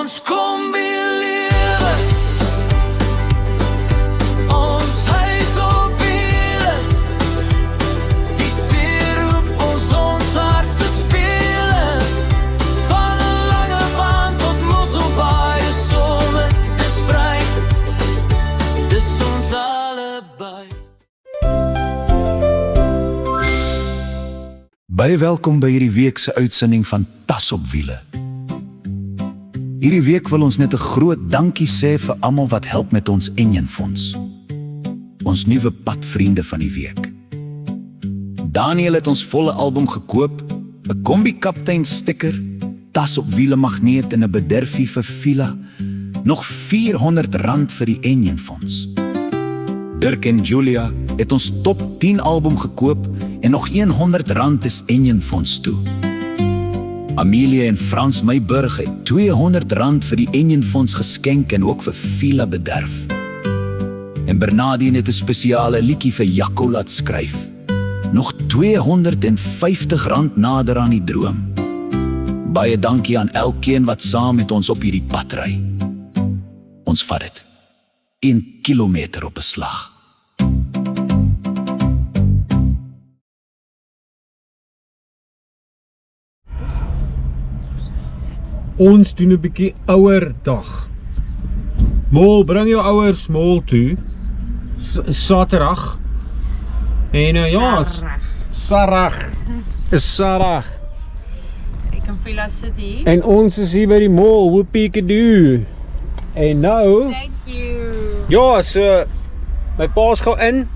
ons kombi lewe. Ons huis op wiele. Die see roep ons hartse spele. Van 'n lange baan tot Mosselbaai is somer, dis vry. Dis ons allebei. Baie welkom by hierdie week se uitsending van Tas op Wiele. Hierdie week wil ons net 'n groot dankie sê vir almal wat help met ons Enjin Fonds. Ons nuwe padvriende van die week. Daniel het ons volle album gekoop, 'n kombi-kaptein sticker, Tas op Wiele magneet en 'n bederfie vir Villa. Nog R400 vir die Enjin Fonds. Dirk en Julia het ons top 10 album gekoop en nog R100 is Enjin Fonds toe. Amelia en Frans Meiburg het R200 vir die Enjin Fonds geskenk en ook vir Villa bederf. En Bernardine het 'n spesiale liedjie vir Jaco laat skryf. Nog R250 nader aan die droom. Baie dankie aan elkeen wat saam met ons op hierdie pad ry. Ons vat dit 1 kilometer op 'n slag. Ons doen 'n bietjie ouer dag. Mol, bring jou ouers mol toe. Saterdag. En ja, Sarag. Is Sarag. Ek en Villa sit hier. En ons is hier by die mol, whoopie kadoo. En nou, Thank you. ja, so my pa's gou in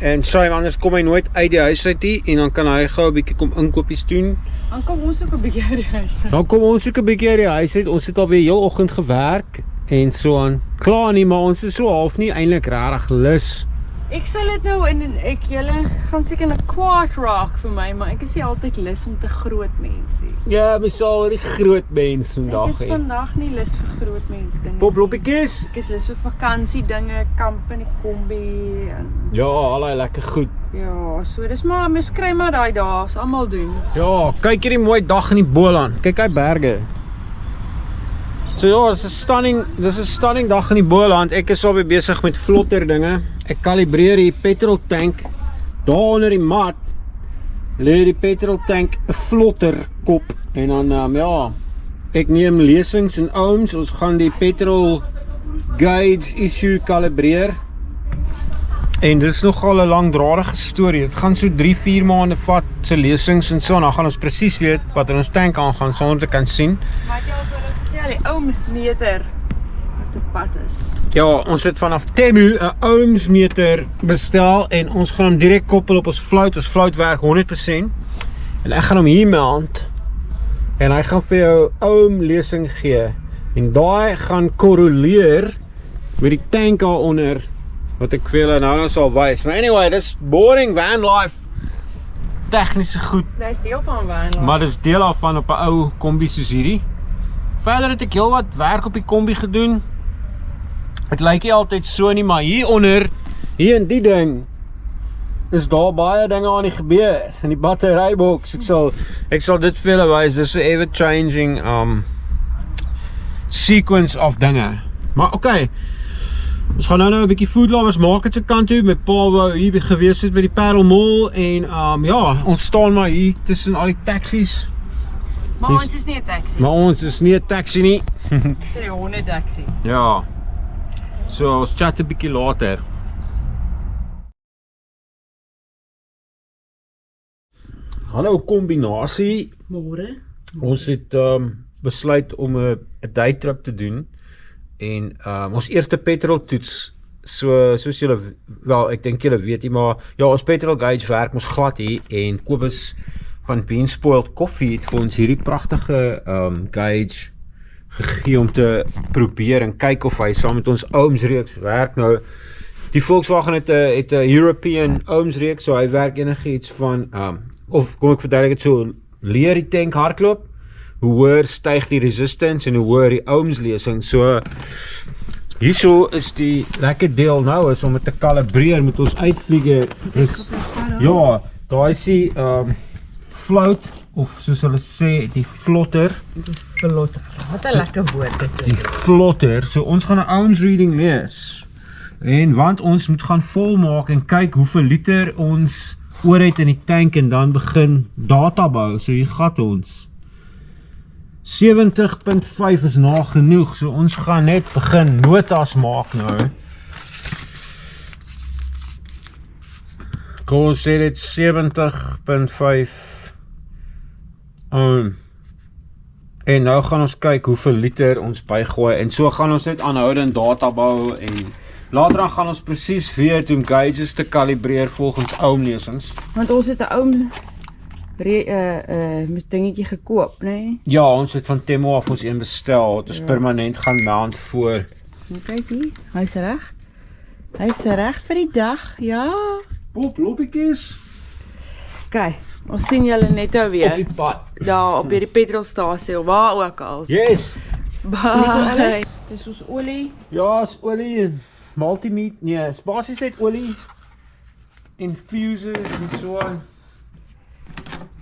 en sy anders kom hy nooit uit die huis uit nie en dan kan hy gou 'n bietjie kom inkopies doen. Dan kom ons ook 'n bietjie uit die huis. Dan kom ons ook 'n bietjie uit die huis uit. Ons het alweer heel oggend gewerk en so aan. Klaar nie, maar ons is so half nie eintlik regtig lus. Ek sal dit nou in en julle gaan seker 'n kwaad raak vir my, maar ek is nie altyd lus om te groot mense. Ja, my sal die groot mens vandag Ek is vandag nie lus vir groot mens dinge. Poploppietjies? Ek is lus vir vakansie dinge, kamp in die kombi en Ja, al daai lekker goed. ja, so dis maar mens kry maar daai dae, ons almal doen. Ja, kyk hierdie mooi dag in die Boland. Kyk hy berge. So ja, dis 'n stunning dag in die Boland. Ek is alweer besig met vlotter dinge. Ek kalibreer die petrol tank. Daar onder die mat lê die petrol tank 'n vlotter kop en dan ja, ek neem lesings en ohms. Ons gaan die petrol gauge issue kalibreer. En dis nogal 'n langdradige storie. Dit gaan so 3-4 maande vat se lesings en so en dan gaan ons presies weet wat in ons tank aangaan sonder te kan sien. Maar jy al vertel die ou meter wat op pad is. Ja, ons het vanaf Temu 'n ohms meter bestel en ons gaan hom direk koppel op ons float. Ons float werk 100% en ek gaan hom hier mount en hy gaan vir jou ohm lesing gee en daai gaan korreleer met die tank daaronder wat ek vir julle nou sal wys. Maar anyway, dis boring van life. Tegniese goed, Dis deel van van. maar dis deel daarvan op 'n ou kombi soos hierdie. Verder het ek heel wat werk op die kombi gedoen. Het lyk nie altyd so nie, maar hieronder, hier in die ding, is daar baie dinge aan die gebeur. In die batteryboks, ek sal dit vir julle wys. Dis 'n ever changing sequence of dinge. Maar okay, ons gaan nou 'n bietjie food lovers market se kant toe. My pa wou hier gewees het by die Parel Mall en ja, ons staan maar hier tussen al die taksies. Maar ons is nie 'n taxi. Maar ons is nie 'n taxi nie. Dit is 'n honde taxi. Ja. So ons chat 'n bietjie later. Hallo kombinasie. Môre. Ons het besluit om 'n daytrip te doen en ons eerste petrol toets. Soos julle wel, ek dink julle weet nie, maar ja, ons petrol gauge werk ons glad hier en Kobus van Bean Spoiled Coffee het vir ons hierdie pragtige gauge gegee om te probeer en kyk of hy saam met ons ohms reeks werk. Nou die Volkswagen het 'n European ohms reeks, so hy werk enigiets van of kom ek verduidelik dit so, leer die tank hardloop, hoe hoër styg die resistance en hoe hoër die ohms lesing. So hierso is die lekker deel nou is om dit te kalibreer met ons uitfigure. Ja, daar is die float of soos hulle sê die vlotter Vlotter. Wat 'n lekker woord is Die vlotter, so ons gaan 'n ounce reading lees. En want ons moet gaan volmaak en kyk hoeveel liter ons oor het in die tank en dan begin data bou, so hier gat ons. 70.5 is nagenoeg, so ons gaan net begin notas maak nou. Kom ons sê dit 70.5 en nou gaan ons kyk hoeveel liter ons bygooi en so gaan ons net aanhoudend data bou en later dan gaan ons presies weet om gauges te kalibreer volgens oumlesings. Want ons het 'n oom dingetjie gekoop, né? Nee? Ja, ons het van Temu af ons een bestel, het ons permanent gaan mount voor. Kyk hier, hy's reg. Hy's reg vir die dag, ja. Pop, loppietjies. Kyk, ons sien julle net nou Op weer. die pad. Daar op hierdie petrolstasie of waar ook al. Yes. Bye. Dis ons olie. Ja, is olie en multimeat, nee, is basies net olie, infuses en so aan.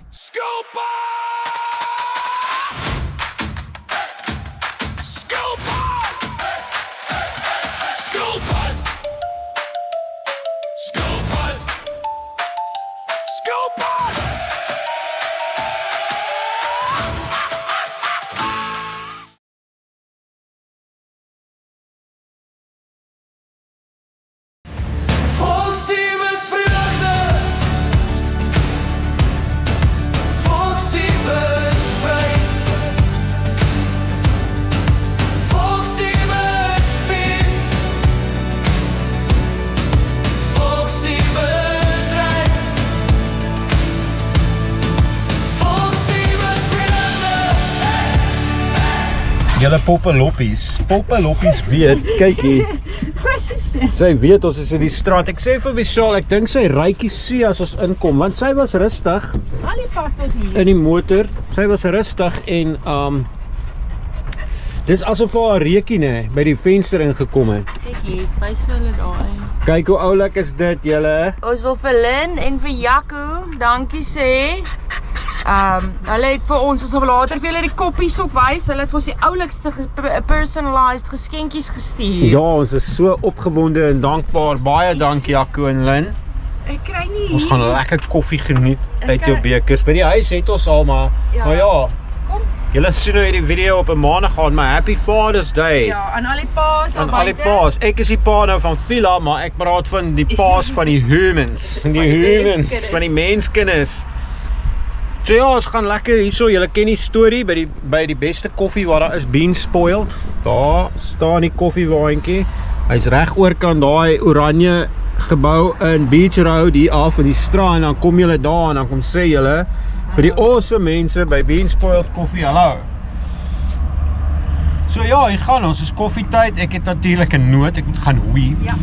Scoopers! Scooper! Scooper! Scooper! Scooper! Volksliebes vreugde! Volksliebes vrij! Volksliebes fiets! Volksliebes rijk! Volksliebes vreugde! Julle poppeloppies weet, kyk hier. Wat is dit? Sy weet ons is in die straat. Ek sê vir Michelle, ek dink sy rykie see as ons inkom, want sy was rustig Al die pad tot hier. in die motor. Sy was rustig en dis asof haar reekie nê by die venster ingekom het. Kyk hier, wys vir hulle daai. Kyk hoe oulik is dit, julle. Ons wil vir Lynn en vir Jaco dankie sê. Hulle het vir ons sal later vir julle die koppies ook wys. Hulle het vir ons die oulikste personalized geskenkies gestuur. Ja, ons is so opgewonde en dankbaar. Baie dankie Jaco en Lynn. Ek kry nie. Ons gaan lekker koffie geniet uit Ek jou kan- bekers. By die huis het ons al maar ja. Kom. Julle sien nou hierdie video op 'n maandag gaan, maar Happy Father's Day. Ja, aan al die paas Aan al die paas. Ek is die pa nou van Villa, maar ek praat van die paas van die humans. Die humans, van die menskinders. So ja, ons gaan lekker hierso. Julle ken die storie by die beste koffie wat daar is, Bean Spoiled. Daar staan die koffiewaandjie. Hy's reg oorkant daai oranje gebou in Beach Road hier af in die straat en dan kom julle daar en dan kom sê julle vir die awesome mense by Bean Spoiled koffie, hallo. So ja, hier gaan ons, is koffietyd. Ek het natuurlik 'n noot, ek moet gaan hoei. Ja.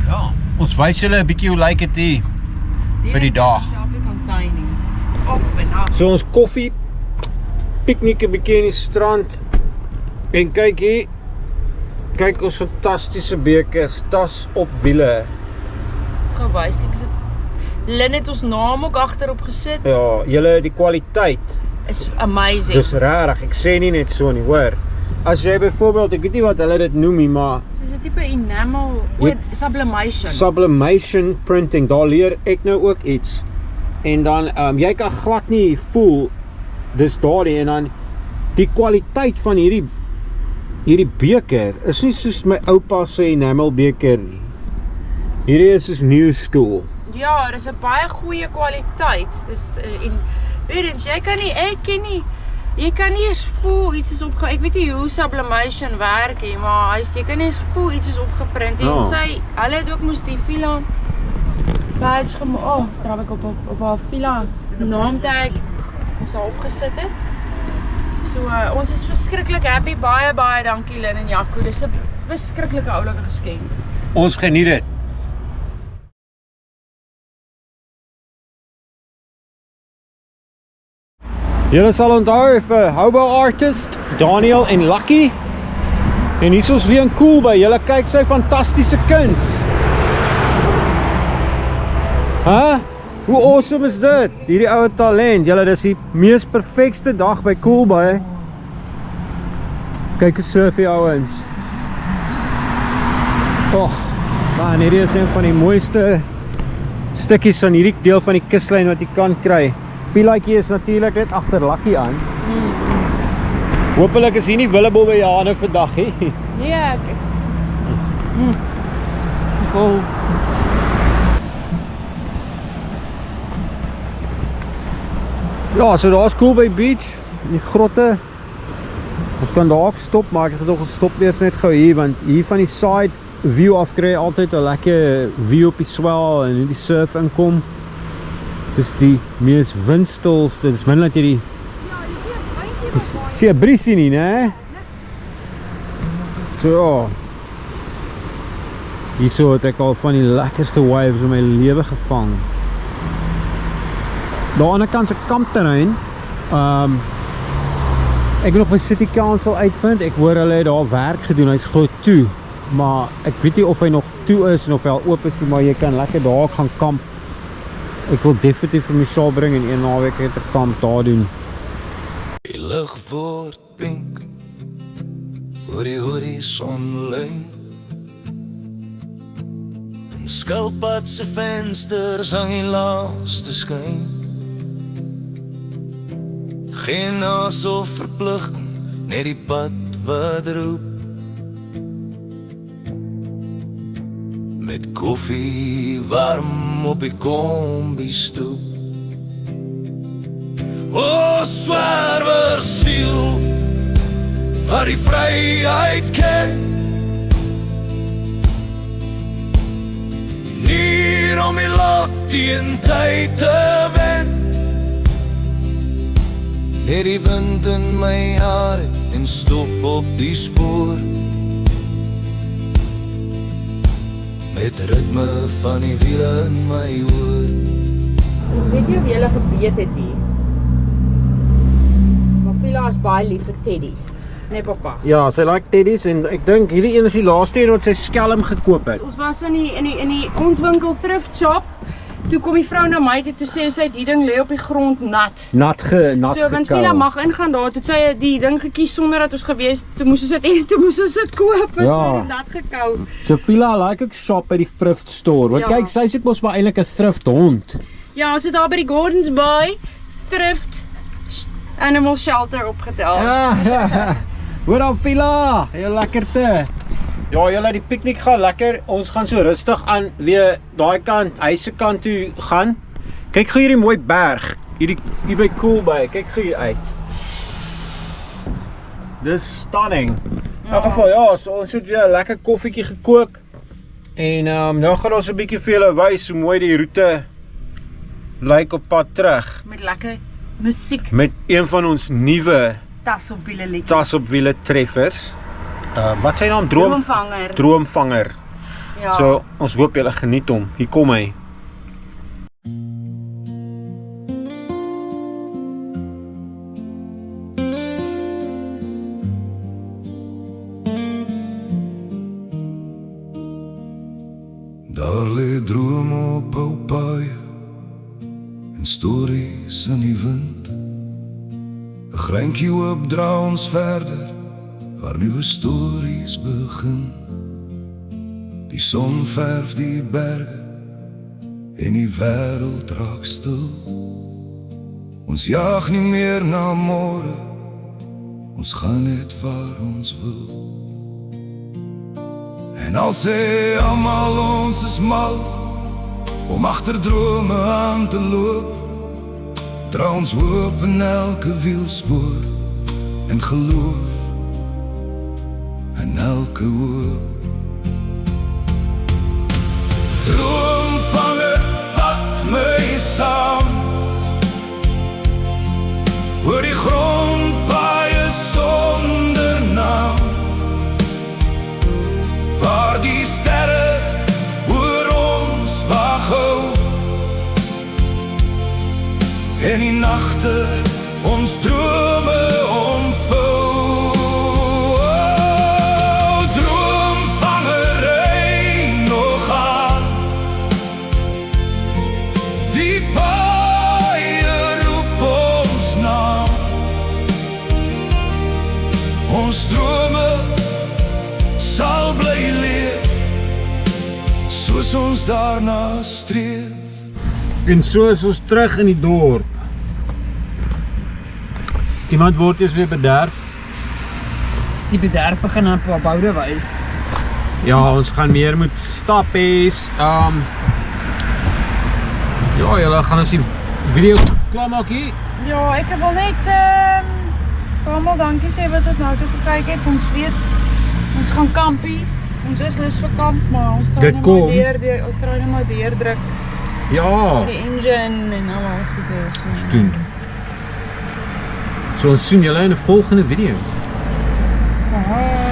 Ja, ons wys julle 'n bietjie hoe lyk dit hier vir die dag. Op en af. So ons koffie, piknik 'n bietjie in die strand. En kyk hier. Kyk ons fantastiese bekers, tas op wiele. Gewys, kyk as dit Lynn het ons naam ook agterop gesit. Ja, julle die kwaliteit. Is amazing. Dis regtig, ek sê nie net so nie, hoor. As jy byvoorbeeld, ek weet nie wat hulle dit noem nie, maar Soos 'n tipe enamel, sublimation. sublimation printing, daar leer ek nou ook iets. En dan, jy kan glad nie voel, dis daardie, en dan die kwaliteit van hierdie beker, is nie soos my oupa se enamel beker nie. Hierdie is soos new school. Ja, dis 'n baie goeie kwaliteit. Dis en weet jy, jy kan nie eens voel iets is opge... Ek weet nie hoe sublimation werk nie, maar jy kan nie eens voel iets is opgeprint en Ja. hulle het ook moes die Fila badge gemaak. Trap ek op haar Fila naamtag ons daar opgesit het. So ons is verskriklik happy. Baie dankie Lynn en Jaco. Dis 'n verskriklike oulike geskenk. Ons geniet dit. Julle sal onthou vir Hobo Artist, Daniel en Lucky. En hier is ons weer in Coolbay. Julle kyk sy fantastiese kuns. Huh? Hoe awesome is dit? Hierdie ouwe talent, julle, dis die mees perfekste dag by Coolbay. Kyk hoe surf die ouwens. Man, hierdie is een van die mooiste stukkies van hierdie deel van die kuslyn wat jy kan kry. Vielaatjie is natuurlijk net agter Lucky aan. Hoopelik is hier nie Willebobbejaane vandag, he. Nee, ek... Cool. Ja, so daar is Coolbay Beach, die grotte. Ons kan daar ook stop, maar ek het nog gestop wees net gou hier, want hier van die side view af kry altyd 'n lekker view op die swell en hoe die surf inkom. Dis die mees windstilste, dis min dat jy die... Ja, jy sien 'n wyntjie wat Sien 'n briesie nie, né? So ja. Hierso het ek al van die lekkerste waves in my lewe gevang. Daar aan die kant se kampterrein, ek wil nog by City Council uitvind, ek hoor hulle het daar werk gedoen, hy's glo toe, maar ek weet nie of hy nog toe is en of hy al oop is, maar jy kan lekker daar gaan kamp. Ek wil definitief vir my saal bring en een naweek het ek kamp daar doen. Die lug word pink oor die horisonlyn. En skilpad se vensters hang die laaste skyn. Geen asof verpligting, net die pad wat roep. Met koffie warm op die kombi stoep. O swerwer siel, wat die vryheid ken. Hier om die lot teen tyd te wen. Net die wind in my hare en stof op die spoor. Met ritme van die wiele in my oor. Ons weet nie of julle geweet het hier. Maar Vila is baie lief vir teddies. Nee, papa. Ja, sy like teddies en ek dink hierdie een is die laaste een wat sy skelm gekoop het. Ons was in die ons winkel thrift shop. Toe kom die vrou na my toe sê sy die ding lê op die grond nat. Nat So want Vila mag ingaan daar, toe sy die ding gekies sonder dat ons gewees, toe moes ons dit koop en Ja. sy het nat gekou. So Vila like ek shop by die thrift store, want Ja. kyk, sy sit mos maar eintlik 'n thrift hond. Ja, ons het daar by die Gordons Bay thrift animal shelter opgetel. Ja. Hoor dan Vila, jy lekkerte. Ja, julle die piknik gaan lekker. Ons gaan so rustig aan weer daai kant, huis se kant toe gaan. Kyk gou hierdie mooi berg. Hier by Coolbay. Kyk gou hier uit. Dis stunning. In elk geval ja, so ons het weer 'n lekker koffietjie gekook. En nou gaan ons 'n bietjie vir julle wys hoe mooi die roete lyk op pad terug. Met lekker musiek, Met een van ons nuwe tas op wiele liedjies. tas op wiele treffers. Wat sy naam? Droomvanger. Droomvanger. Ja. So, ons hoop julle geniet hom. Hier kom hy. Daar lê drome op ou paaie en stories in die wind. 'n Greintjie oop dra ons verder waar nuwe stories begin. Die son verf die berge en die wêreld raak stil. Ons jaag nie meer na môre, ons gaan net waar ons wil. En al sê almal ons is mal om agter drome aan te loop, dra ons hoop in elke wielspoor en geloof in elke hoop. Droomvanger, vat my saam oor die grond baie sonder naam, waar die sterre oor ons wag hou en die nagte ons drome omvou. Droomvangery nog aan, die Ons drome sal bly leef, soos ons daarna streef. En so is ons terug in die dorp. Iemand word eens weer bederf. Die bederf begin op boude wys. Ja, ons gaan meer moet stap hees. Ja, julle gaan ons die video klaarmaak hier. Ja, ek wil net almal dankie sê wat tot nou toe gekyk het. Ons weet ons gaan kampie. Ons is lus vir kamp, maar ons Dit nou kom. maar ons nou maar deurdruk Ja, die engine en al daai goede. ons doen. So ons sien julle in 'n volgende video. Bye.